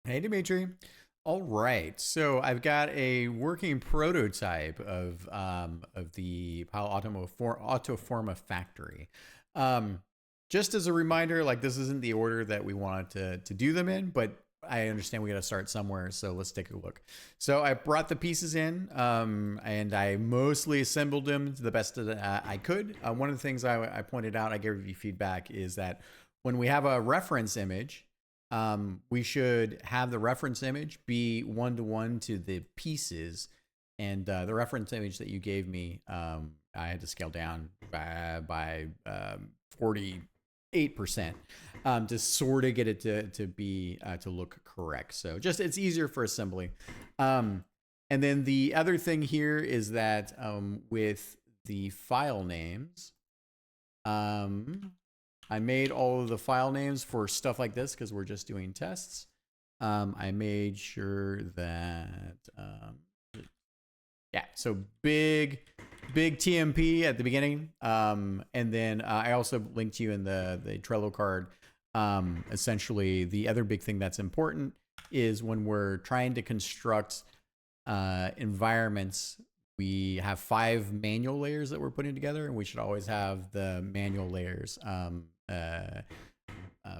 Hey, Dimitri. All right, so I've got a working prototype of the Autoforma factory. Um, just as a reminder, like this isn't the order that we wanted to do them in, but I understand we got to start somewhere, so let's take a look. So I brought the pieces in, and I mostly assembled them to the best that I could. One of the things I pointed out, I gave you feedback, is that when we have a reference image, we should have the reference image be one-to-one to the pieces. And the reference image that you gave me, I had to scale down by 48% to sort of get it to be to look correct. So just it's easier for assembly. And then the other thing here is that with the file names, I made all of the file names for stuff like this because we're just doing tests. I made sure that, yeah, so big TMP at the beginning. And then I also linked you in the Trello card. Essentially, the other big thing that's important is when we're trying to construct environments, we have 5 manual layers that we're putting together, and we should always have the manual layers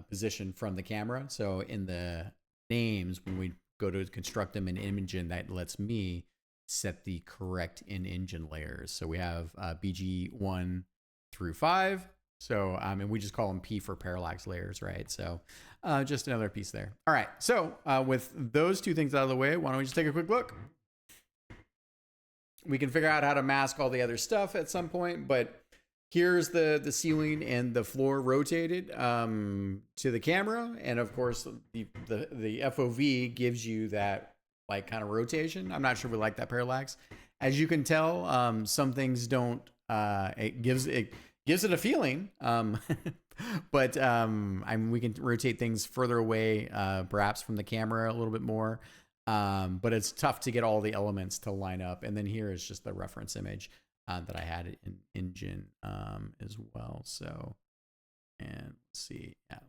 positioned from the camera. So in the names, when we go to construct them in InEngine, that lets me set the correct in-engine layers. So we have BG1 through 5. So, and we just call them P for parallax layers, right? So just another piece there. All right, so with those two things out of the way, why don't we just take a quick look? We can figure out how to mask all the other stuff at some point, but here's the ceiling and the floor rotated to the camera. And of course, the FOV gives you that like kind of rotation. I'm not sure we like that parallax. As you can tell, some things don't, it gives it a feeling. But we can rotate things further away, perhaps from the camera a little bit more. But it's tough to get all the elements to line up. And then here is just the reference image that I had in Engine as well. So, and let's see, yeah,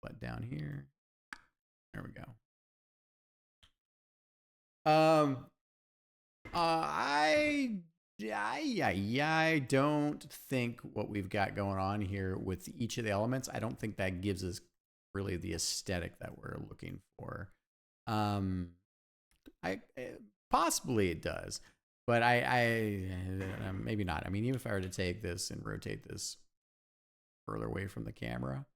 let down here. There we go. I don't think what we've got going on here with each of the elements, I don't think that gives us really the aesthetic that we're looking for. Possibly it does, but I maybe not. I mean, even if I were to take this and rotate this further away from the camera,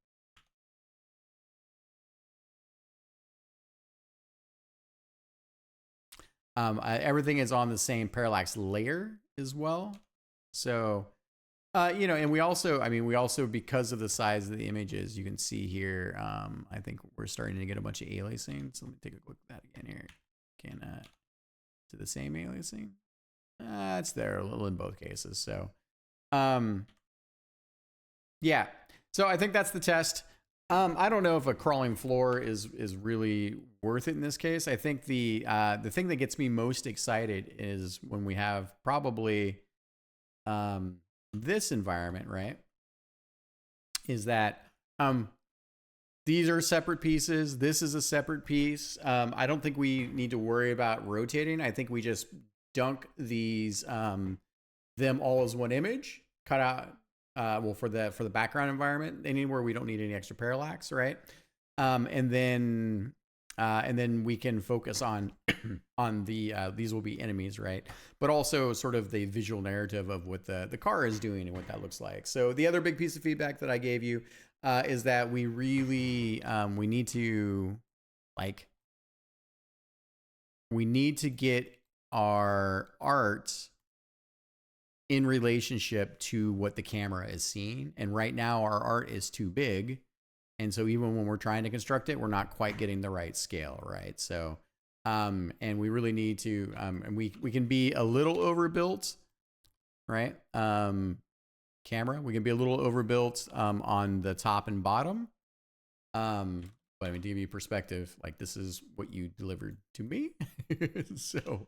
everything is on the same parallax layer as well. So, you know, and we also, because of the size of the images, you can see here, I think we're starting to get a bunch of aliasing. So let me take a look at that again here. Can to the same aliasing? It's there a little in both cases. So, yeah. So I think that's the test. I don't know if a crawling floor is really worth it in this case. I think the thing that gets me most excited is when we have probably this environment, right? Is that these are separate pieces. This is a separate piece. I don't think we need to worry about rotating. I think we just dunk these them all as one image, cut out well for the background environment, anywhere we don't need any extra parallax, right? And then we can focus on on the these will be enemies, right? But also sort of the visual narrative of what the car is doing and what that looks like. So the other big piece of feedback that I gave you is that we really we need to get our art in relationship to what the camera is seeing. And right now our art is too big. And so even when we're trying to construct it, we're not quite getting the right scale, right? So, and we really need to, and we can be a little overbuilt, right? Camera, we can be a little overbuilt on the top and bottom. But I mean, to give you perspective, like this is what you delivered to me. So,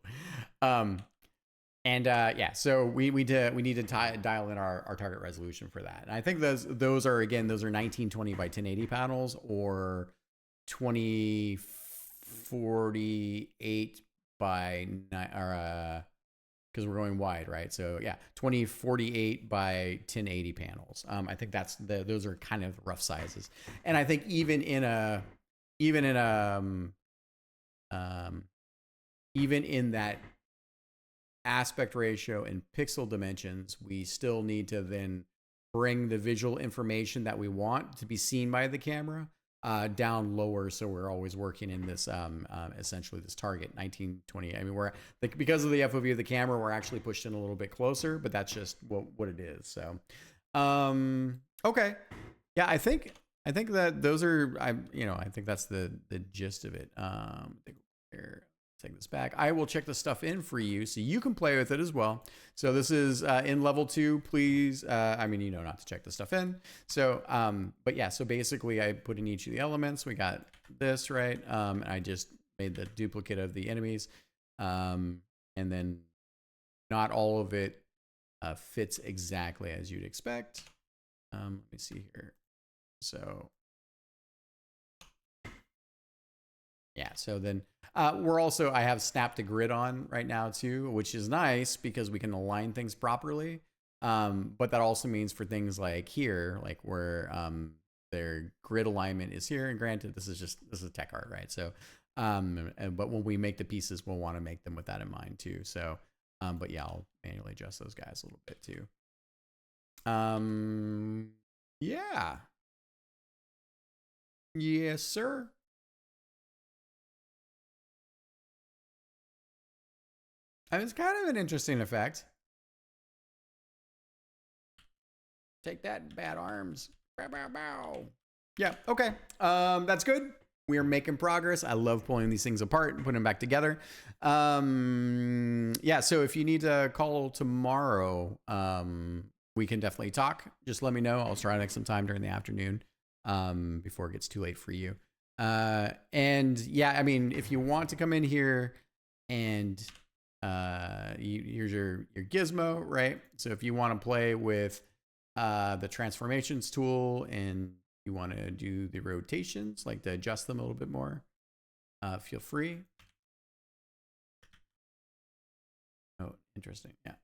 yeah, so we need to dial in our target resolution for that. And I think those are 1920 by 1080 panels or 24 2048 by 9, or because we're going wide, right? So yeah, 2048 by 1080 panels. I think those are kind of rough sizes. And I think even in that aspect ratio and pixel dimensions, we still need to then bring the visual information that we want to be seen by the camera down lower, so we're always working in this essentially this target 1920. I mean, we're because of the FOV of the camera, we're actually pushed in a little bit closer, but that's just what it is. So okay, yeah, I think that those are I think that's the gist of it. Here, take this back. I will check the stuff in for you so you can play with it as well. So this is in level 2. Please, I mean, you know not to check the stuff in. So, but yeah, so basically I put in each of the elements. We got this, right? I just made the duplicate of the enemies. And then not all of it fits exactly as you'd expect. Let me see here. So yeah, so then I have snap to grid on right now too, which is nice because we can align things properly. But that also means for things like here, like where their grid alignment is here, and granted, this is tech art, right? So, but when we make the pieces, we'll want to make them with that in mind too. So, but yeah, I'll manually adjust those guys a little bit too. Yeah. Yes, sir. I mean, it's kind of an interesting effect. Take that, bad arms. Bow, bow, bow. Yeah, okay. That's good. We are making progress. I love pulling these things apart and putting them back together. Yeah, so if you need to call tomorrow, we can definitely talk. Just let me know. I'll try to make some time during the afternoon before it gets too late for you. And yeah, I mean, if you want to come in here and here's your gizmo, right? So if you want to play with the transformations tool and you want to do the rotations, like to adjust them a little bit more, feel free. Oh, interesting. Yeah.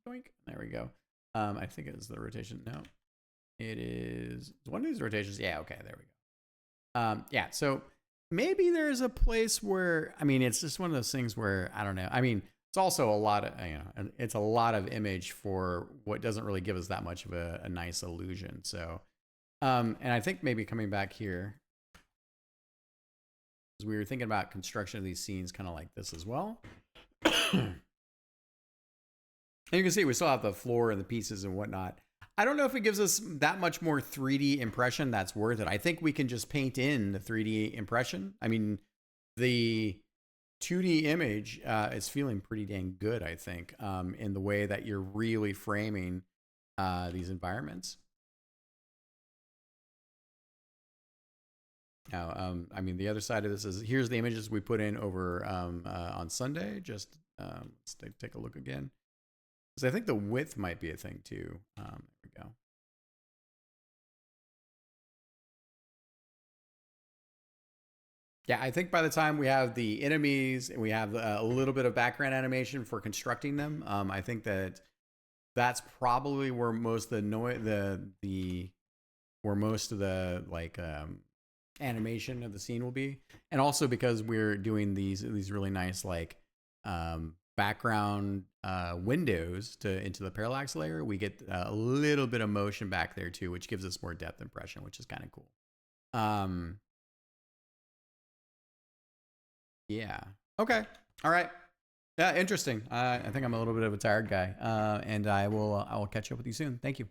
Doink. There we go. I think it is the rotation. No, it is one of these rotations. Yeah. Okay. There we go. Yeah. So maybe there's a place where, I mean, it's just one of those things where, I don't know. I mean, it's also a lot of, it's a lot of image for what doesn't really give us that much of a nice illusion. So, and I think maybe coming back here, because we were thinking about construction of these scenes kind of like this as well. And you can see we still have the floor and the pieces and whatnot. I don't know if it gives us that much more 3D impression that's worth it. I think we can just paint in the 3D impression. I mean, the 2D image is feeling pretty dang good, I think, in the way that you're really framing these environments. Now, I mean, the other side of this is, here's the images we put in over on Sunday. Just let's take a look again. Because I think the width might be a thing too. There we go. Yeah, I think by the time we have the enemies and we have a little bit of background animation for constructing them, I think that's probably where most of the where most of the like animation of the scene will be, and also because we're doing these really nice like background windows into the parallax layer, we get a little bit of motion back there too, which gives us more depth impression, which is kind of cool. Yeah. Okay. All right. Yeah. Interesting. I think I'm a little bit of a tired guy, and I will catch up with you soon. Thank you.